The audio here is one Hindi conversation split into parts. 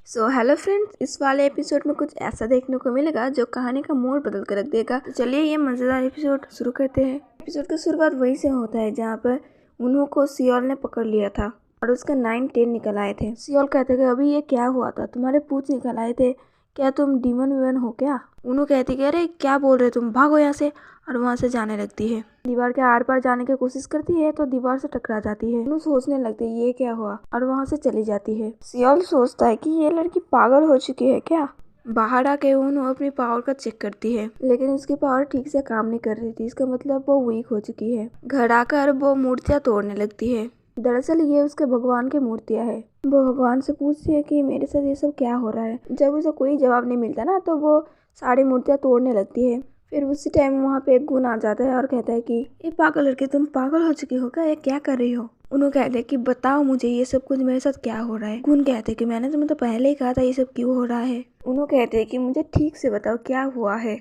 हेलो फ्रेंड्स, इस वाले एपिसोड में कुछ ऐसा देखने को मिलेगा जो कहानी का मोड़ बदल कर रख देगा। तो चलिए ये मज़ेदार एपिसोड शुरू करते हैं। एपिसोड की शुरुआत वहीं से होता है जहाँ पर उन्हों को सियोल ने पकड़ लिया था और उसके 9-10 निकल आए थे। सियोल कहते कि अभी ये क्या हुआ था, तुम्हारे पूछ निकल आए थे, क्या तुम डीमन विमन हो क्या? उन्हों कहती कि अरे क्या बोल रहे तुम, भागो यहाँ से। और वहाँ से जाने लगती है। दीवार के आर पार जाने की कोशिश करती है तो दीवार से टकरा जाती है। उन्हों सोचने लगती है ये क्या हुआ और वहाँ से चली जाती है। सियोल सोचता है कि ये लड़की पागल हो चुकी है क्या। बाहर आके उन्होंने अपनी पावर का चेक करती है, लेकिन उसकी पावर ठीक से काम नहीं कर रही थी। इसका मतलब वो वीक हो चुकी है। घर आकर वो मूर्तियाँ तोड़ने लगती है। दरअसल ये उसके भगवान की मूर्तियाँ है। वो भगवान से पूछती है कि मेरे साथ ये सब क्या हो रहा है। जब उसे कोई जवाब नहीं मिलता ना तो वो सारी मूर्तियाँ तोड़ने लगती है। फिर उसी टाइम वहाँ पे एक गुण आ जाता है और कहता है कि ये पागल लड़के, तुम पागल हो चुकी हो क्या, ये क्या कर रही हो? उन्होंने कहते हैं कि बताओ मुझे ये सब कुछ मेरे साथ क्या हो रहा है। गुण कहते हैं कि मैंने तुम्हें तो पहले ही कहा था ये सब क्यों हो रहा है। उन्होंने कहते हैं कि मुझे ठीक से बताओ क्या हुआ है।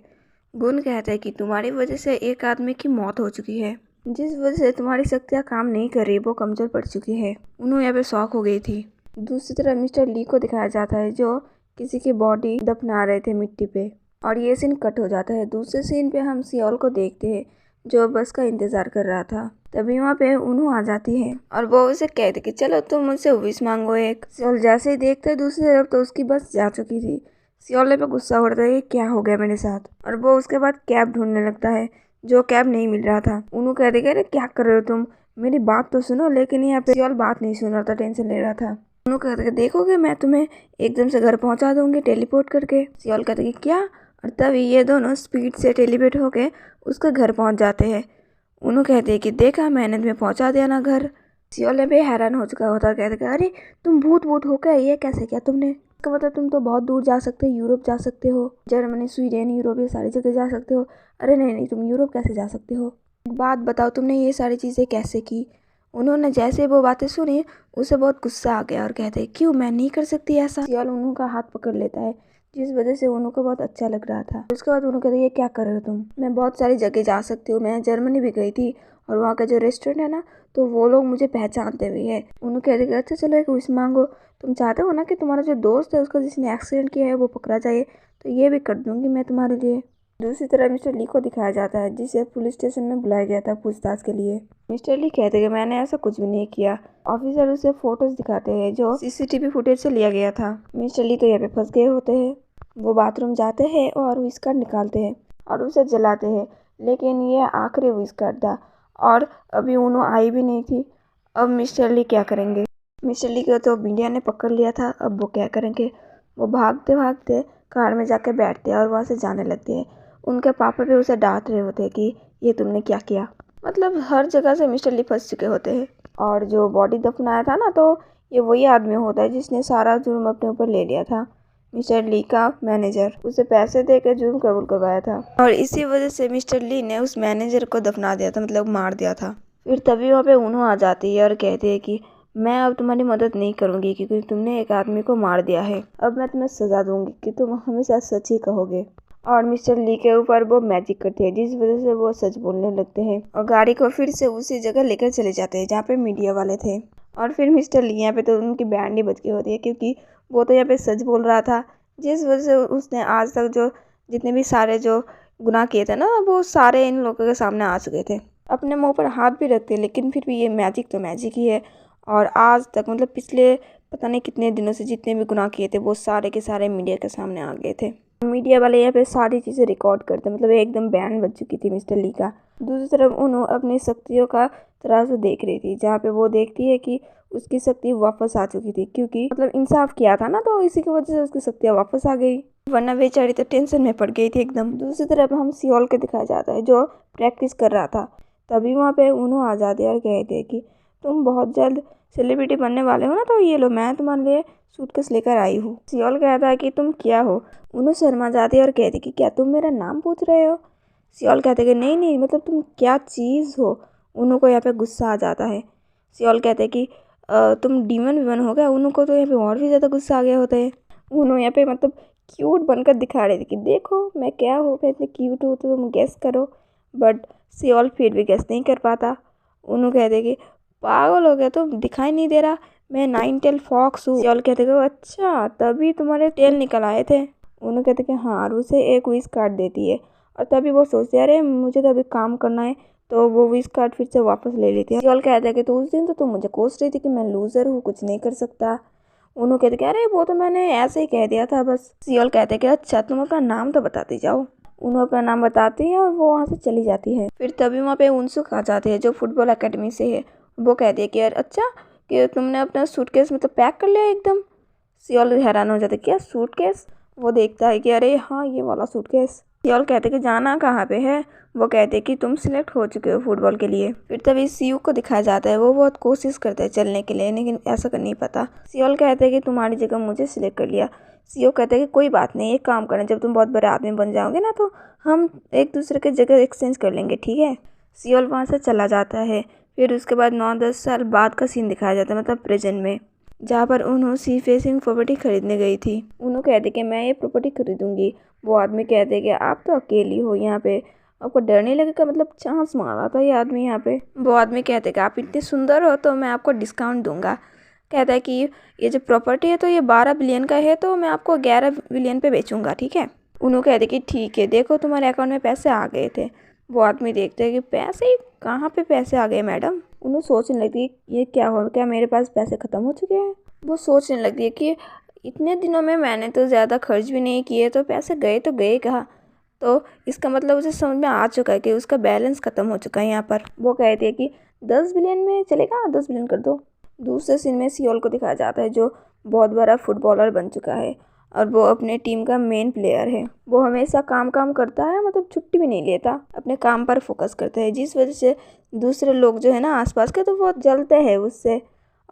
गुण कहते हैं कि तुम्हारी वजह से एक आदमी की मौत हो चुकी है, जिस वजह से तुम्हारी शक्तियाँ काम नहीं कर रही, वो कमजोर पड़ चुकी है। उन्होंने यहाँ पे शॉक हो गई थी। दूसरी तरफ मिस्टर ली को दिखाया जाता है जो किसी की बॉडी दफना रहे थे मिट्टी पे, और ये सीन कट हो जाता है। दूसरे सीन पे हम सियोल को देखते हैं जो बस का इंतजार कर रहा था। तभी वहाँ पे उन्हों आ जाती है और वो उसे कहते कि चलो तुम मुझसे विश मांगो एक। सियोल जैसे ही देखते है दूसरी तरफ तो उसकी बस जा चुकी थी। सियोल पे गुस्सा उड़ता है कि क्या हो गया मेरे साथ, और वो उसके बाद कैब ढूंढने लगता है जो कैब नहीं मिल रहा था। उन्हों कहते कि अरे क्या कर रहे हो तुम, मेरी बात तो सुनो। लेकिन यहाँ पे सियोल बात नहीं सुन रहा था, टेंशन ले रहा था। उन्होंने कहते कि देखोगे मैं तुम्हें एकदम से घर पहुंचा दूंगी टेलीपोर्ट करके। सियोल कहते कि क्या, और तभी ये दोनों स्पीड से टेलीपोर्ट होके उसके घर पहुंच जाते हैं। उन्होंने कहते हैं कि देखा मैंने तुम्हें पहुंचा दिया ना घर। सियोल भी हैरान हो चुका होता है, कहते कि अरे तुम भूत भूत हो क्या, ये कैसे किया तुमने? इसका मतलब तुम तो बहुत दूर जा सकते हो, यूरोप जा सकते हो, जर्मनी स्वीडन यूरोप ये सारी जगह जा सकते हो। अरे नहीं नहीं, तुम यूरोप कैसे जा सकते हो? बात बताओ तुमने ये सारी चीज़ें कैसे की? उन्होंने जैसे वो बातें सुनी उसे बहुत गुस्सा आ गया और कहते क्यों, मैं नहीं कर सकती ऐसा। सियोल उन्हों का हाथ पकड़ लेता है जिस वजह से उन्हों को बहुत अच्छा लग रहा था। उसके बाद उन्होंने कहते ये क्या कर रहे हो तुम, मैं बहुत सारी जगह जा सकती हूँ, मैं जर्मनी भी गई थी और वहाँ का जो रेस्टोरेंट है ना तो वो लोग मुझे पहचानते भी है। उन्होंने कहते अच्छा चलो एक विश मांगो, तुम चाहते हो ना कि तुम्हारा जो दोस्त है उसका जिसने एक्सीडेंट किया है वो पकड़ा जाए, तो ये भी कर दूंगी मैं तुम्हारे लिए। दूसरी तरफ मिस्टर ली को दिखाया जाता है जिसे पुलिस स्टेशन में बुलाया गया था पूछताछ के लिए। मिस्टर ली कहते हैं कि मैंने ऐसा कुछ भी नहीं किया। ऑफिसर उसे फोटोज दिखाते हैं जो सीसीटीवी फुटेज से लिया गया था। मिस्टर ली तो यहाँ पे फंस गए होते हैं। वो बाथरूम जाते हैं और विश कार्ड निकालते हैं और उसे जलाते हैं, लेकिन ये आखिरी विश कार्ड था और अभी उन्होंने आई भी नहीं थी। अब मिस्टर ली क्या करेंगे? मिस्टर ली को तो मीडिया ने पकड़ लिया था, अब वो क्या करेंगे? वो भागते भागते कार में जाके बैठते हैं और वहाँ से जाने लगते हैं। उनके पापा भी उसे डांट रहे होते हैं कि ये तुमने क्या किया। मतलब हर जगह से मिस्टर ली फंस चुके होते हैं। और जो बॉडी दफनाया था ना तो ये वही आदमी होता है जिसने सारा जुर्म अपने ऊपर ले लिया था। मिस्टर ली का मैनेजर उसे पैसे देकर जुर्म कबूल करवाया था और इसी वजह से मिस्टर ली ने उस मैनेजर को दफना दिया था, मतलब मार दिया था। फिर तभी वहाँ पे उन्हों आ जाती है और कहती है कि मैं अब तुम्हारी मदद नहीं करूँगी क्योंकि तुमने एक आदमी को मार दिया है। अब मैं तुम्हें सजा दूंगी कि तुम हमेशा सच ही कहोगे। और मिस्टर ली के ऊपर वो मैजिक करते हैं जिस वजह से वो सच बोलने लगते हैं और गाड़ी को फिर से उसी जगह लेकर चले जाते हैं जहाँ पे मीडिया वाले थे। और फिर मिस्टर ली यहाँ पे तो उनकी बैंड ही बच गई होती है क्योंकि वो तो यहाँ पे सच बोल रहा था, जिस वजह से उसने आज तक जो जितने भी सारे जो गुनाह किए थे ना वो सारे इन लोगों के सामने आ चुके थे। अपने मुंह पर हाथ भी रखते लेकिन फिर भी ये मैजिक तो मैजिक ही है। और आज तक मतलब पिछले पता नहीं कितने दिनों से जितने भी गुनाह किए थे वो सारे के सारे मीडिया के सामने आ गए थे। मीडिया वाले यहाँ पे सारी चीज़ें रिकॉर्ड करते, मतलब एकदम बैन बज चुकी थी मिस्टर ली का। दूसरी तरफ उन्होंने अपनी शक्तियों का तराजू देख रही थी जहाँ पे वो देखती है कि उसकी शक्ति वापस आ चुकी थी क्योंकि मतलब इंसाफ किया था ना तो इसी की वजह से उसकी शक्तियाँ वापस आ गई, वरना बेचारी तो टेंशन में पड़ गई थी एकदम। दूसरी तरफ हम सियोल के दिखाया जाता है जो प्रैक्टिस कर रहा था। तभी वहाँ पे उन्होंने आ जाते हैं और कहते हैं कि तुम बहुत जल्द सेलिब्रिटी बनने वाले हो ना, तो ये लो मैं तुम्हारे लिए सूटकेस लेकर आई हूँ। सियोल कहता है कि तुम क्या हो? उन्होंने शर्मा जाती है और कहती कि क्या तुम मेरा नाम पूछ रहे हो? सियोल कहते कि नहीं नहीं, मतलब तुम क्या चीज़ हो? उन्हों को यहाँ पे गुस्सा आ जाता है। सियोल कहते कि तुम डीमन विमन हो गया। उन्हों को तो यहाँ पे और भी ज़्यादा गुस्सा आ गया होता है। उन्होंने यहाँ पे मतलब क्यूट बनकर दिखा रहे थे कि देखो मैं क्या हो गया, इतने क्यूट हो तो तुम गेस करो। बट सियोल फिर भी गेस नहीं कर पाता। उन्होंने कहते कि पागल हो गया, तो दिखाई नहीं दे रहा, मैं 9 टेल फॉक्स हूँ। सियोल कहते कि अच्छा तभी तुम्हारे टेल निकल आए थे। उन्होंने कहते कि हाँ, और उसे एक विश कार्ड देती है और तभी वो सोचते अरे मुझे तो अभी काम करना है, तो वो विश कार्ड फिर से वापस ले लेती है। सियोल कहते हैं कि तो उस दिन तो तुम मुझे कोस रही थी कि मैं लूजर हूँ, कुछ नहीं कर सकता। उन्होंने कहते कि अरे वो तो मैंने ऐसे ही कह दिया था बस। सियोल कहते कि अच्छा तुम अपना नाम तो बताते जाओ। उन्होंने अपना नाम बताती है और वो वहाँ से चली जाती है। फिर तभी वहाँ पे उनसुक आ जाते हैं जो फुटबॉल एकेडमी से है। वो कहती है कि यार अच्छा कि तुमने अपना सूटकेस मतलब पैक कर लिया एकदम। सियोल हैरान हो जाते क्या सूटकेस। वो देखता है कि अरे हाँ ये वाला सूटकेस। सियोल कहते कि जाना कहाँ पे है। वो कहते कि तुम सिलेक्ट हो चुके हो फुटबॉल के लिए। फिर तभी सीयू को दिखाया जाता है, वो बहुत कोशिश करता है चलने के लिए लेकिन ऐसा कर नहीं पाता। सियोल कहते हैं कि तुम्हारी जगह मुझे सिलेक्ट कर लिया। सीओ कहते हैं कि कोई बात नहीं, एक काम करें, जब तुम बहुत बड़े आदमी बन जाओगे ना तो हम एक दूसरे की जगह एक्सचेंज कर लेंगे, ठीक है। सियोल वहाँ से चला जाता है। फिर उसके बाद 9-10 साल बाद का सीन दिखाया जाता है, मतलब प्रेजेंट में, जहाँ पर उन्होंने सी फेसिंग प्रॉपर्टी खरीदने गई थी। उन्होंने कहते कि मैं ये प्रॉपर्टी खरीदूंगी। वो आदमी कहते कि आप तो अकेली हो यहाँ पे, आपको डर नहीं लगेगा, मतलब चांस मारा था ये आदमी यहाँ पे। वो आदमी कहते कि आप इतने सुंदर हो तो मैं आपको डिस्काउंट दूंगा। कहता है कि ये जो प्रॉपर्टी है तो ये 12 बिलियन का है, तो मैं आपको 11 बिलियन पे बेचूंगा, ठीक है। उन्होंने कहते कि ठीक है, देखो तुम्हारे अकाउंट में पैसे आ गए थे। वो आदमी देखते हैं कि पैसे ही कहाँ पे पैसे आ गए मैडम। उन्हें सोचने लगती है ये क्या हो, क्या मेरे पास पैसे ख़त्म हो चुके हैं। वो सोचने लगती है कि इतने दिनों में मैंने तो ज़्यादा खर्च भी नहीं किए, तो पैसे गए तो गए कहाँ। तो इसका मतलब उसे समझ में आ चुका है कि उसका बैलेंस ख़त्म हो चुका है यहाँ पर। वो कहती है कि 10 बिलियन में चलेगा, 10 बिलियन कर दो। दूसरे सीन में सियोल को दिखाया जाता है जो बहुत बड़ा फुटबॉलर बन चुका है और वो अपने टीम का मेन प्लेयर है। वो हमेशा काम करता है, मतलब छुट्टी भी नहीं लेता, अपने काम पर फोकस करता है, जिस वजह से दूसरे लोग जो है ना आसपास के तो बहुत जलते हैं उससे।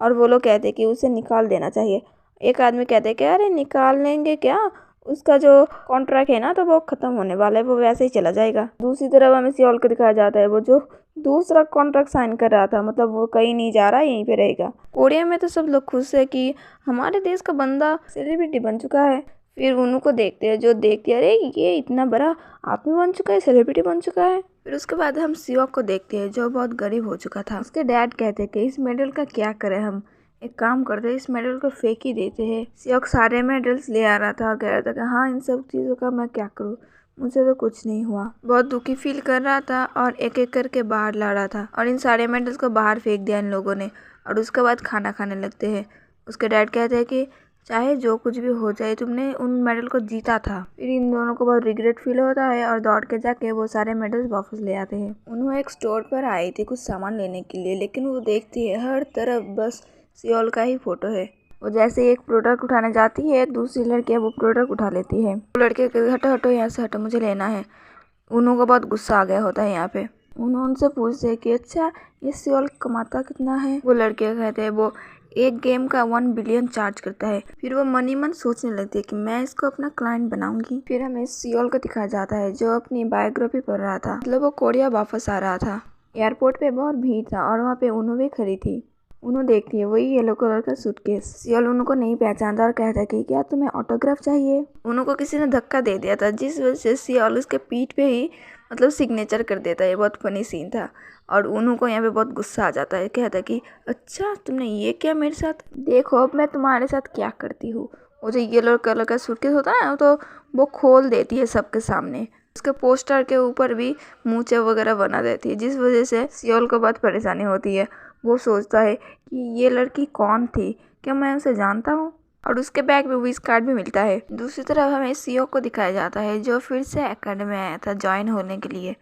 और वो लोग कहते हैं कि उसे निकाल देना चाहिए। एक आदमी कहते हैं कि अरे निकाल लेंगे क्या, उसका जो कॉन्ट्रैक्ट है ना तो वो खत्म होने वाला है, वो वैसे ही चला जाएगा। दूसरी तरफ हमें सियोल को दिखाया जाता है वो जो दूसरा कॉन्ट्रैक्ट साइन कर रहा था, मतलब वो कहीं नहीं जा रहा, यहीं पे रहेगा। कोरिया में तो सब लोग खुश है कि हमारे देश का बंदा सेलिब्रिटी बन चुका है। फिर उनको देखते हैं जो देखते हैं अरे ये इतना बड़ा आदमी बन चुका है, सेलिब्रिटी बन चुका है। फिर उसके बाद हम सियोक को देखते हैं जो बहुत गरीब हो चुका था। उसके डैड कहते हैं कि इस मेडल का क्या करें हम, एक काम करते हैं इस मेडल को फेंक ही देते हैं। सियोक सारे मेडल्स ले आ रहा था और कह रहा था कि हाँ इन सब चीज़ों का मैं क्या करूँ, मुझे तो कुछ नहीं हुआ। बहुत दुखी फील कर रहा था और एक एक करके बाहर ला रहा था और इन सारे मेडल्स को बाहर फेंक दिया इन लोगों ने। और उसके बाद खाना खाने लगते हैं। उसके डैड कहते हैं कि चाहे जो कुछ भी हो जाए तुमने उन मेडल को जीता था। फिर इन दोनों को बहुत रिग्रेट फील होता है और दौड़ के जाके वो सारे मेडल्स वापस ले आते हैं। उन्होंने एक स्टोर पर आई थी कुछ सामान लेने के लिए, लेकिन वो देखती है हर तरफ बस सियोल का ही फोटो है। वो जैसे एक प्रोडक्ट उठाने जाती है, दूसरी लड़की वो प्रोडक्ट उठा लेती है। वो लड़के हटो हटो यहाँ से हटो, मुझे लेना है। उन्हों को बहुत गुस्सा आ गया होता है यहाँ पे। उन्होंने उनसे पूछते हैं कि अच्छा ये सियोल कमाता कितना है। वो लड़के कहते हैं वो एक गेम का 1 बिलियन चार्ज करता है। फिर वो मनी मन सोचने लगती है कि मैं इसको अपना क्लाइंट बनाऊंगी। फिर हमें सियोल को दिखाया जाता है जो अपनी बायोग्राफी पढ़ रहा था, मतलब वो कोरिया वापस आ रहा था। एयरपोर्ट पे बहुत भीड़ था और वहाँ पे उन्हों भी खड़ी थी। उन्होंने देखती है वही येलो कलर का सूटकेस। सियोल उनको नहीं पहचानता और कहता है कि क्या तुम्हें ऑटोग्राफ चाहिए। उनको किसी ने धक्का दे दिया था जिस वजह से सियोल उसके पीठ पे ही मतलब सिग्नेचर कर देता है। ये बहुत फनी सीन था और उनको यहाँ पे बहुत गुस्सा आ जाता है। कहता है कि अच्छा तुमने ये किया मेरे साथ, देखो अब मैं तुम्हारे साथ क्या करती हूँ। वो जो येलो कलर का सूटकेस होता है ना तो वो खोल देती है सबके सामने। उसके पोस्टर के ऊपर भी मूंछें वगैरह बना देती है, जिस वजह से सियोल को बहुत परेशानी होती है। वो सोचता है कि ये लड़की कौन थी, क्या मैं उसे जानता हूँ। और उसके बैग में विश कार्ड भी मिलता है। दूसरी तरफ हमें सियोक को दिखाया जाता है जो फिर से एकेडमी में आया था ज्वाइन होने के लिए।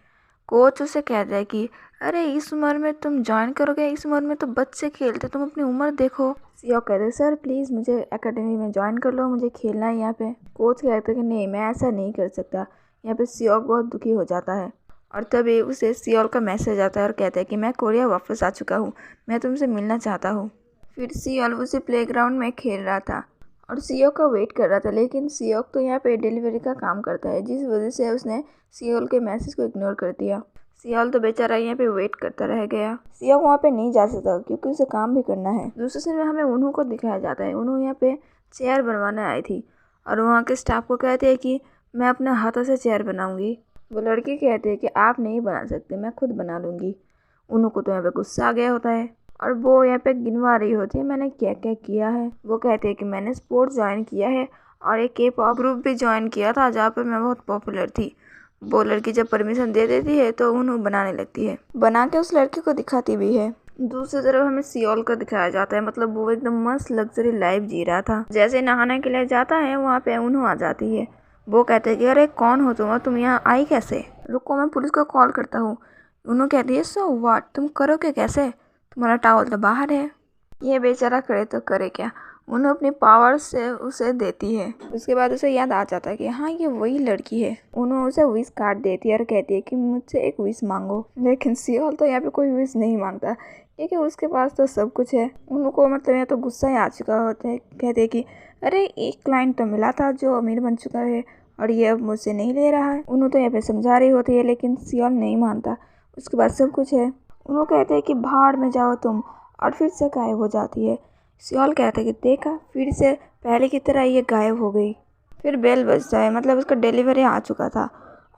कोच उसे कहता है कि अरे इस उम्र में तुम ज्वाइन करोगे, इस उम्र में तो बच्चे खेलते, तुम अपनी उम्र देखो। सियोक कहते हैं सर प्लीज़ मुझे एकेडमी में ज्वाइन कर लो, मुझे खेलना है यहाँ पे। कोच कहते हैं कि नहीं मैं ऐसा नहीं कर सकता। यहाँ पे सियोक बहुत दुखी हो जाता है और तभी उसे सियोल का मैसेज आता है और कहता है कि मैं कोरिया वापस आ चुका हूँ, मैं तुमसे मिलना चाहता हूँ। फिर सियोल उसे प्लेग्राउंड में खेल रहा था और सियोक का वेट कर रहा था, लेकिन सियोक तो यहाँ पे डिलीवरी का काम करता है, जिस वजह से उसने सियोल के मैसेज को इग्नोर कर दिया। सियोल तो बेचारा यहाँ पे वेट करता रह गया। सियोक वहाँ पे नहीं जा सकता क्योंकि उसे काम भी करना है। दूसरे सीन में हमें उन्हों को दिखाया जाता है। उन्हों यहाँ पे चेयर बनवाने आई थी और वहाँ के स्टाफ को कहते हैं कि मैं अपने हाथों से चेयर बनाऊंगी। वो लड़के कहते हैं कि आप नहीं बना सकते, मैं खुद बना लूँगी। उन्हों को तो यहाँ पे गुस्सा आ गया होता है और वो यहाँ पे गिनवा रही होती है मैंने क्या क्या किया है। वो कहते हैं कि मैंने स्पोर्ट्स ज्वाइन किया है और एक के पॉप ग्रुप भी ज्वाइन किया था जहाँ पर मैं बहुत पॉपुलर थी। वो लड़की जब परमिशन दे देती है तो उन्हें बनाने लगती है, बना के उस लड़की को दिखाती भी है। दूसरी तरफ हमें सियोल का दिखाया जाता है, मतलब वो एकदम मस्त लग्जरी लाइफ जी रहा था। जैसे नहाने के लिए जाता है वहाँ पे उन्हों आ जाती है। वो कहते हैं कि अरे कौन हो तुम और तुम यहाँ आई कैसे, रुको मैं पुलिस को कॉल करता हूँ। उन्होंने कहती है सो व्हाट, तुम करोगे कैसे, तुम्हारा टावल तो बाहर है। ये बेचारा करे तो करे क्या, उन्हें अपनी पावर से उसे देती है। उसके बाद उसे याद आ जाता है कि हाँ ये वही लड़की है। उन्होंने उसे विश कार्ड देती है और कहती है कि मुझसे एक विश मांगो। लेकिन सियोल तो यहाँ पे कोई विश नहीं मांगता क्योंकि उसके पास तो सब कुछ है। उनको मतलब यहाँ तो गुस्सा ही आ चुका होता है। कहते हैं कि अरे एक क्लाइंट तो मिला था जो अमीर बन चुका है और ये अब मुझसे नहीं ले रहा है। उन्होंने तो यहाँ पे समझा रही होती है लेकिन सियोल नहीं मानता, उसके पास सब कुछ है। उन्होंने कहते हैं कि भाड़ में जाओ तुम, और फिर से गायब हो जाती है। सियोल कहता है कि देखा फिर से पहले की तरह ये गायब हो गई। फिर बेल बजता है, मतलब उसका डिलीवरी आ चुका था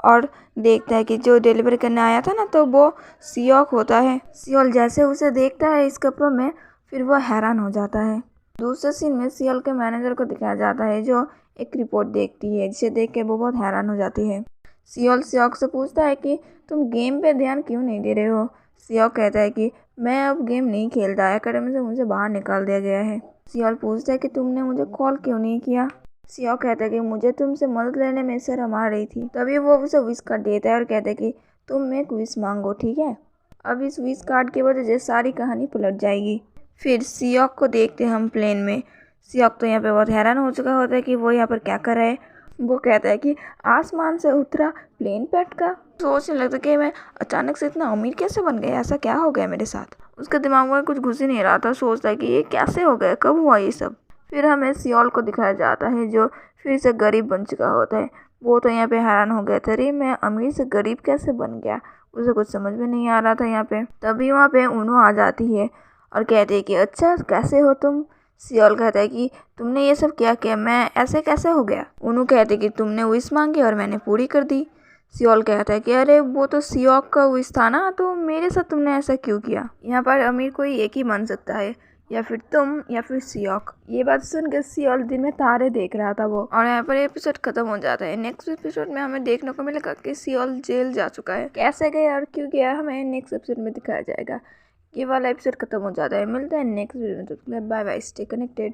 और देखता है कि जो डिलीवरी करने आया था ना तो वो सियोक होता है। सियोल जैसे उसे देखता है इस कपड़ों में फिर वो हैरान हो जाता है। दूसरे सीन में सियोल के मैनेजर को दिखाया जाता है जो एक रिपोर्ट देखती है जिसे देख के वो बहुत हैरान हो जाती है। सियोल सियोक से पूछता है कि तुम गेम पे ध्यान क्यों नहीं दे रहे हो। सियोक कहता है कि मैं अब गेम नहीं खेलता, एकेडमी से मुझे बाहर निकाल दिया गया है। सियोल पूछता है कि तुमने मुझे कॉल क्यों नहीं किया। सियोक कहता है कि मुझे तुमसे मदद लेने में शर्म आ रही थी। तभी वो उसे विश कार्ड देता है और कहता है कि तुम एक विश मांगो, ठीक है। अब इस विश कार्ड की वजह से सारी कहानी पलट जाएगी। फिर सियोक को देखते हैं हम प्लेन में। सियोक तो यहाँ पे बहुत हैरान हो चुका होता है कि वो यहाँ पर क्या कर रहा है। वो कहता है कि आसमान से उतरा प्लेन पे अटका। सोचने लगता कि मैं अचानक से इतना अमीर कैसे बन गया, ऐसा क्या हो गया मेरे साथ। उसके दिमाग में कुछ घुस ही नहीं रहा था, सोचता है कि ये कैसे हो गया, कब हुआ ये सब। फिर हमें सियोल को दिखाया जाता है जो फिर से गरीब बन चुका होता है। वो तो यहाँ पे हैरान हो गया था, अरे मैं अमीर से गरीब कैसे बन गया, उसे कुछ समझ में नहीं आ रहा था यहाँ पे। तभी वहाँ पे उन्हों आ जाती है और कहती है कि अच्छा कैसे हो तुम। सियोल कहता है कि तुमने ये सब क्या किया, मैं ऐसे कैसे हो गया। उन्हों कहते कि तुमने विश मांगी और मैंने पूरी कर दी। सियोल कहता है कि अरे वो तो सियोक का विश था ना, तो मेरे साथ तुमने ऐसा क्यों किया। यहाँ पर अमीर कोई एक ही बन सकता है, या फिर तुम या फिर सियोक। ये बात सुन के सियोल दिन में तारे देख रहा था वो, और यहाँ पर एपिसोड खत्म हो जाता है। नेक्स्ट एपिसोड में हमें देखने को मिलेगा कि सियोल जेल जा चुका है, कैसे गया और क्यों गया हमें नेक्स्ट एपिसोड में दिखाया जाएगा। ये वाला एपिसोड खत्म हो जाता है। मिलता है नेक्स्ट वीडियो में, तो बाय बाय, स्टे कनेक्टेड।